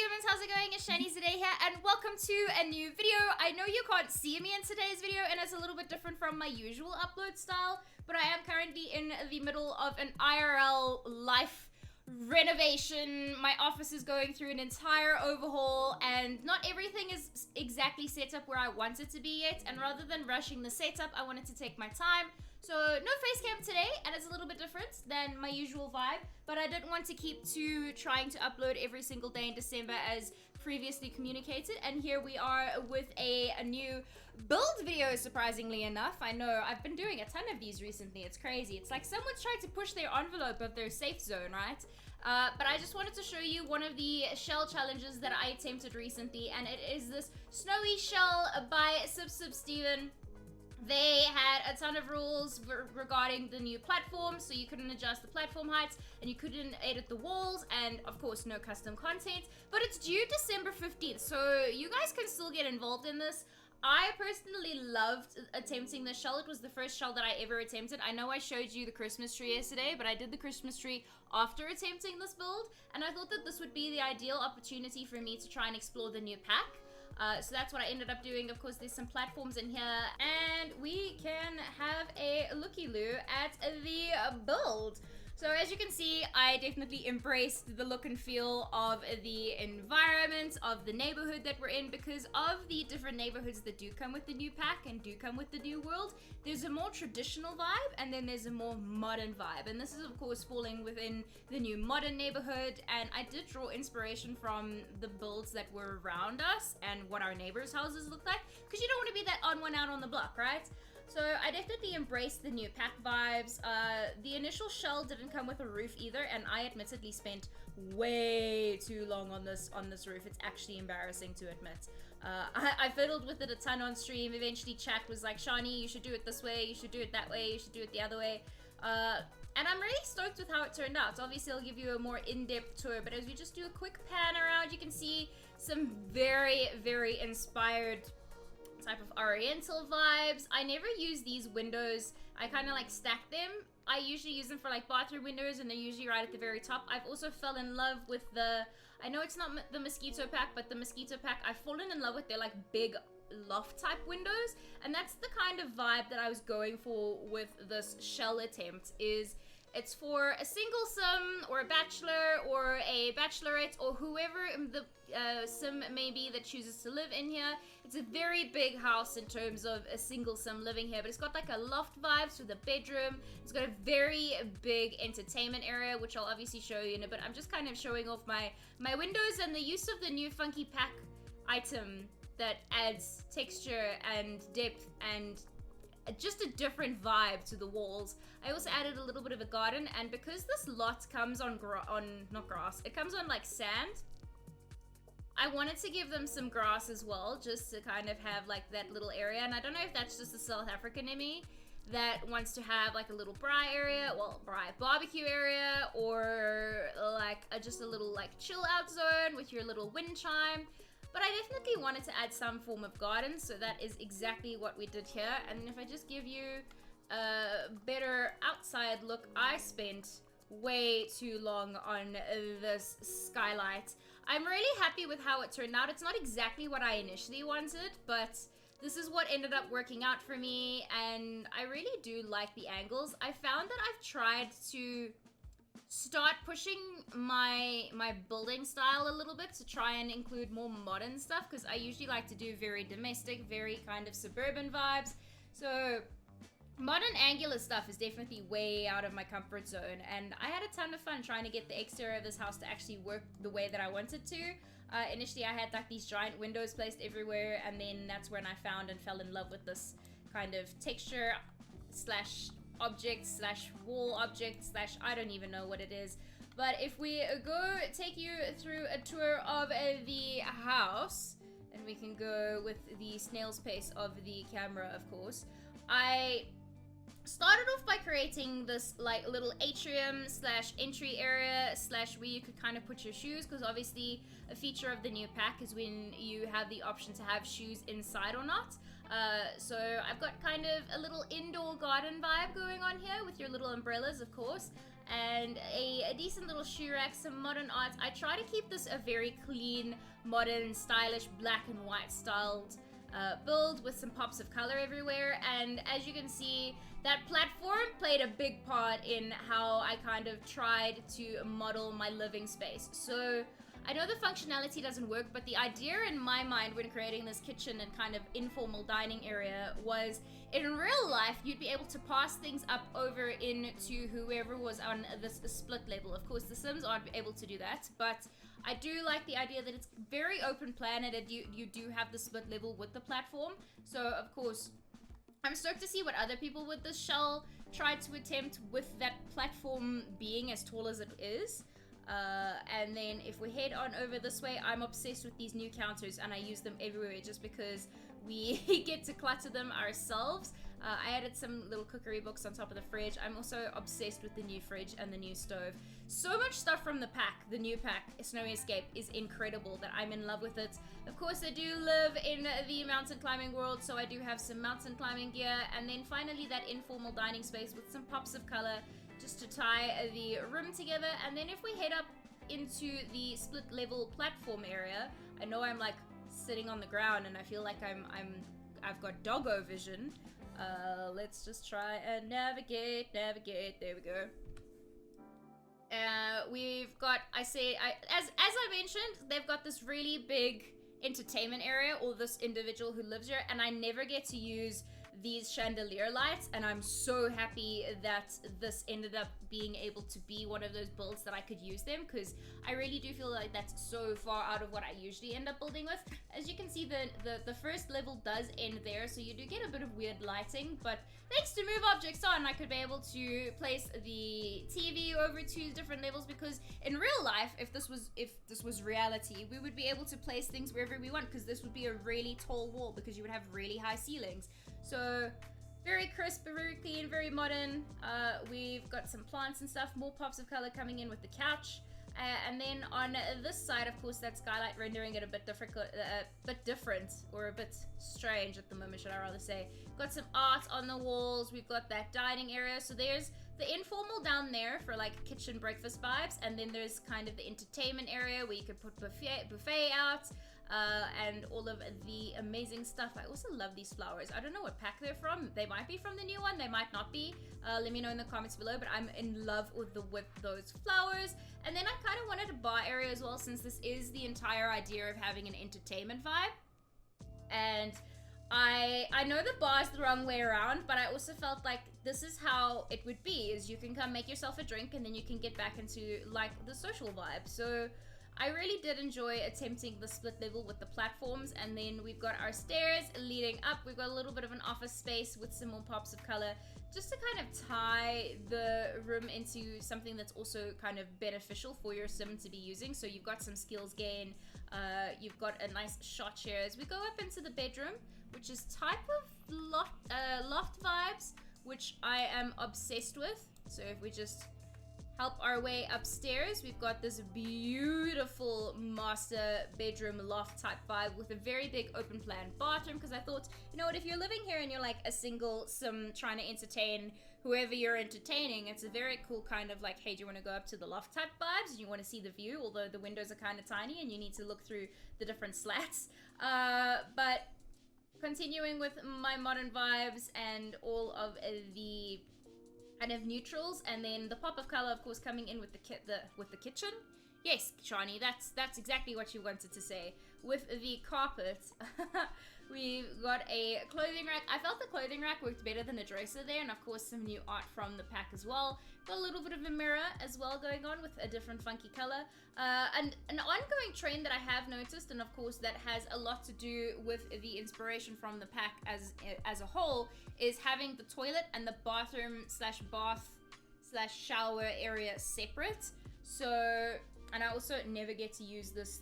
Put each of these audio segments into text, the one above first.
humans, how's it going? It's Shani today here, and welcome to a new video. I know you can't see me in today's video, and it's a little bit different from my usual upload style, but I am currently in the middle of an IRL life renovation. My office is going through an entire overhaul, and not everything is exactly set up where I want it to be yet, and rather than rushing the setup, I wanted to take my time. So no face cam today, and it's a little bit different than my usual vibe, but I didn't want to keep to trying to upload every single day in December as previously communicated, and here we are with a new build video, surprisingly enough. I know, I've been doing a ton of these recently, it's crazy. It's like someone's trying to push their envelope of their safe zone, right? But I just wanted to show you one of the shell challenges that I attempted recently, and it is this snowy shell by Sip Steven. They had a ton of rules regarding the new platform, so you couldn't adjust the platform heights, and you couldn't edit the walls, and of course no custom content. But it's due December 15th, so you guys can still get involved in this. I personally loved attempting this shell. It was the first shell that I ever attempted. I know I showed you the Christmas tree yesterday, but I did the Christmas tree after attempting this build, and I thought that this would be the ideal opportunity for me to try and explore the new pack. So that's what I ended up doing. Of course, there's some platforms in here, and we can have a looky-loo at the build. So as you can see, I definitely embraced the look and feel of the environment, of the neighborhood that we're in, because of the different neighborhoods that do come with the new pack and do come with the new world. There's a more traditional vibe, and then there's a more modern vibe. And this is, of course, falling within the new modern neighborhood, and I did draw inspiration from the builds that were around us and what our neighbors' houses look like, because you don't want to be that odd one out on the block, right? So I definitely embraced the new pack vibes. The initial shell didn't come with a roof either, and I admittedly spent way too long on this roof. It's actually embarrassing to admit. I fiddled with it a ton on stream. Eventually chat was like, Shani, you should do it this way, you should do it that way, you should do it the other way. And I'm really stoked with how it turned out. So obviously I'll give you a more in-depth tour, but as we just do a quick pan around, you can see some very, very inspired type of oriental vibes. I never use these windows. I kind of like stack them. I usually use them for like bathroom windows, and they're usually right at the very top. I've also fell in love with I know it's not the mosquito pack, but the mosquito pack, I've fallen in love with their like big loft type windows, and that's the kind of vibe that I was going for with this shell attempt. It's for a single sim, or a bachelor, or a bachelorette, or whoever the sim may be that chooses to live in here. It's a very big house in terms of a single sim living here, but it's got like a loft vibes with a bedroom. It's got a very big entertainment area, which I'll obviously show you in a bit. I'm just kind of showing off my windows and the use of the new funky pack item that adds texture and depth and just a different vibe to the walls. I also added a little bit of a garden, and because this lot comes on not grass, it comes on like sand, I wanted to give them some grass as well, just to kind of have like that little area. And I don't know if that's just a South African in me that wants to have like a little braai area, well, braai barbecue area, or like just a little like chill out zone with your little wind chime. But I definitely wanted to add some form of garden, so that is exactly what we did here. And if I just give you a better outside look, I spent way too long on this skylight. I'm really happy with how it turned out. It's not exactly what I initially wanted, but this is what ended up working out for me, and I really do like the angles. I found that I've tried to start pushing my building style a little bit to try and include more modern stuff, because I usually like to do very domestic, very kind of suburban vibes. So modern angular stuff is definitely way out of my comfort zone, and I had a ton of fun trying to get the exterior of this house to actually work the way that I wanted to. Initially I had like these giant windows placed everywhere, and then that's when I found and fell in love with this kind of texture slash object slash wall object slash I don't even know what it is. But if we go take you through a tour of the house, and we can go with the snail's pace of the camera, of course. I started off by creating this like little atrium slash entry area slash where you could kind of put your shoes, because obviously a feature of the new pack is when you have the option to have shoes inside or not. So I've got kind of a little indoor garden vibe going on here with your little umbrellas, of course. and a decent little shoe rack, some modern art. I try to keep this a very clean, modern, stylish, black and white styled build with some pops of color everywhere. And as you can see, that platform played a big part in how I kind of tried to model my living space. So I know the functionality doesn't work, but the idea in my mind when creating this kitchen and kind of informal dining area was, in real life, you'd be able to pass things up over into whoever was on this split level. Of course, the Sims aren't able to do that, but I do like the idea that it's very open plan and that you do have the split level with the platform. So, of course, I'm stoked to see what other people with this shell try to attempt with that platform being as tall as it is. And then if we head on over this way, I'm obsessed with these new counters and I use them everywhere just because we get to clutter them ourselves. I added some little cookery books on top of the fridge. I'm also obsessed with the new fridge and the new stove. So much stuff from the pack, the new pack, Snowy Escape, is incredible that I'm in love with it. Of course, I do live in the mountain climbing world, so I do have some mountain climbing gear. And then finally that informal dining space with some pops of color just to tie the room together. And then if we head up into the split level platform area, I know I'm like sitting on the ground and I feel like I've got doggo vision. Let's just try and navigate, there we go. We've got, as I mentioned, they've got this really big entertainment area, or this individual who lives here, and I never get to use these chandelier lights, and I'm so happy that this ended up being able to be one of those builds that I could use them, because I really do feel like that's so far out of what I usually end up building with. As you can see, the first level does end there, so you do get a bit of weird lighting, but thanks to Move Objects On, I could be able to place the TV over 2 different levels, because in real life, if this was reality, we would be able to place things wherever we want, because this would be a really tall wall, because you would have really high ceilings. So very crisp, very clean, very modern. We've got some plants and stuff, more pops of color coming in with the couch. And then on this side, of course, that skylight rendering it a bit different, or a bit strange at the moment, should I rather say. Got some art on the walls. We've got that dining area. So there's the informal down there for like kitchen breakfast vibes. And then there's kind of the entertainment area where you could put buffet out. And all of the amazing stuff. I also love these flowers. I don't know what pack they're from. They might be from the new one, they might not be. Let me know in the comments below, but I'm in love with those flowers. And then I kind of wanted a bar area as well, since this is the entire idea of having an entertainment vibe. And I know the bar's the wrong way around, but I also felt like this is how it would be, is you can come make yourself a drink and then you can get back into like the social vibe. So I really did enjoy attempting the split level with the platforms. And then we've got our stairs leading up. We've got a little bit of an office space with some more pops of color, just to kind of tie the room into something that's also kind of beneficial for your sim to be using. So you've got some skills gain. You've got a nice shot here as we go up into the bedroom, which is type of loft vibes, which I am obsessed with. So if we just help our way upstairs, we've got this beautiful master bedroom loft type vibe with a very big open plan bathroom, because I thought, you know what, if you're living here and you're like a single sim trying to entertain whoever you're entertaining, it's a very cool kind of like, hey, do you want to go up to the loft type vibes and you want to see the view, although the windows are kind of tiny and you need to look through the different slats. But continuing with my modern vibes and all of the kind of neutrals, and then the pop of color, of course, coming in with the kitchen. Yes, Shani, that's exactly what you wanted to say. With the carpet, we've got a clothing rack. I felt the clothing rack worked better than the dresser there, and of course some new art from the pack as well. Got a little bit of a mirror as well going on with a different funky color. And an ongoing trend that I have noticed, and of course that has a lot to do with the inspiration from the pack as a whole, is having the toilet and the bathroom slash bath slash shower area separate. So, and I also never get to use this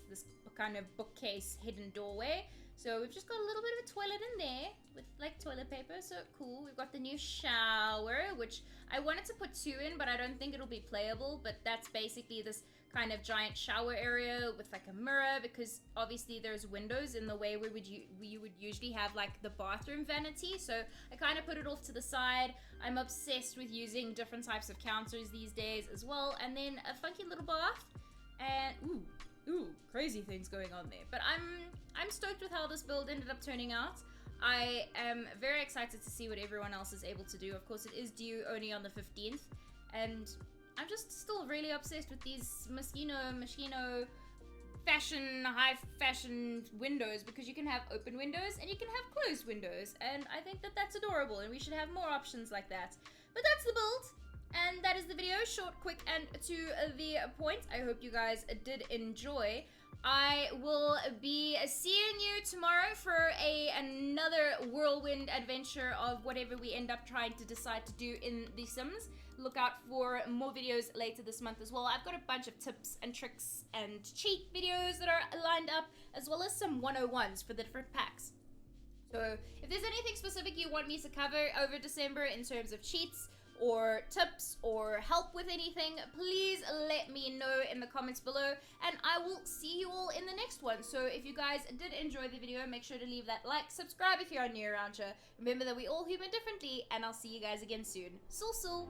kind of bookcase hidden doorway. So we've just got a little bit of a toilet in there with like toilet paper, so cool. We've got the new shower, which I wanted to put 2 in, but I don't think it'll be playable. But that's basically this kind of giant shower area with like a mirror, because obviously there's windows in the way where you would usually have like the bathroom vanity. So I kind of put it off to the side. I'm obsessed with using different types of counters these days as well. And then a funky little bath, and ooh, crazy things going on there. But I'm stoked with how this build ended up turning out. I am very excited to see what everyone else is able to do. Of course, it is due only on the 15th, and I'm just still really obsessed with these Moschino fashion, high fashion windows, because you can have open windows and you can have closed windows, and I think that that's adorable, and we should have more options like that. But that's the build, and that is the video. Short, quick, and to the point. I hope you guys did enjoy. I will be seeing you tomorrow for another whirlwind adventure of whatever we end up trying to decide to do in The Sims. Look out for more videos later this month as well. I've got a bunch of tips and tricks and cheat videos that are lined up, as well as some 101s for the different packs. So if there's anything specific you want me to cover over December in terms of cheats or tips or help with anything, please let me know in the comments below, and I will see you all in the next one. So if you guys did enjoy the video, make sure to leave that like, subscribe if you're new around here. Remember that we all human differently, and I'll see you guys again soon. Sul.